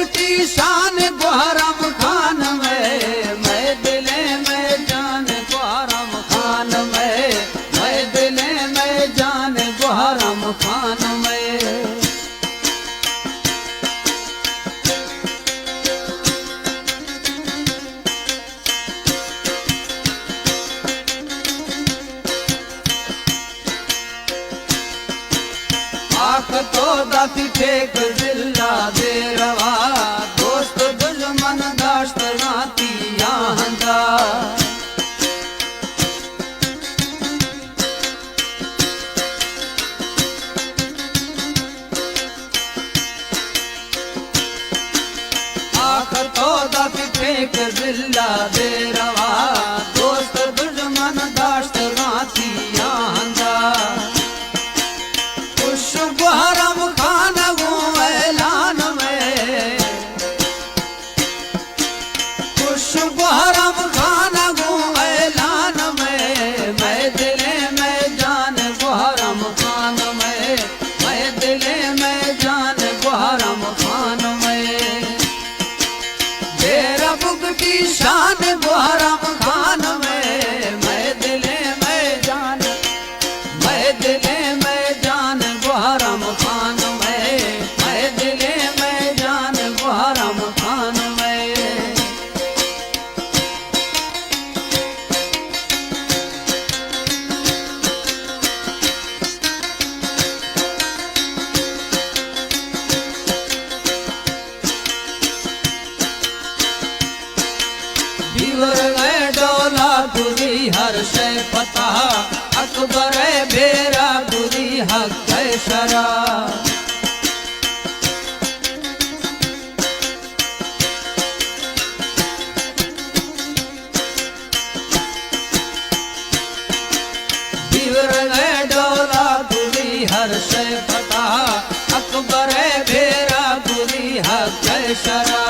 बुगटी शान गुहरम खान में, मैं दिले में जान गुहरम खान में, मैं दिले में जान गुहरम खान में। आख तो दाती ठेक जिल्ला दे रवा, दोस्त दुश्मन दाश्त नाती यांदा। आख तो दाती ठेक जिल्ला दे रवा, दोस्त दुश्मन दाश्त नाती यांदा। गुहरम खान गो ऐलान में, खुश गुहरम खान गो ऐलान में, मैं दिले में जान गुहरम खान में, मैं दिले में जान गुहरम खान में। तेरा बुगटी शान गुहरम खान में, मैं दिले में जान, मैं दिले में जान गुहरम खान में, मैं दिले में जान गुहरम खान में। दीवर गए डोला गुरी हर शय पता, अकबर बेरा गुरी हक शरा। दीवर गए डोला गुरी हर शय पता, अकबर बेरा गुरी हक शरा।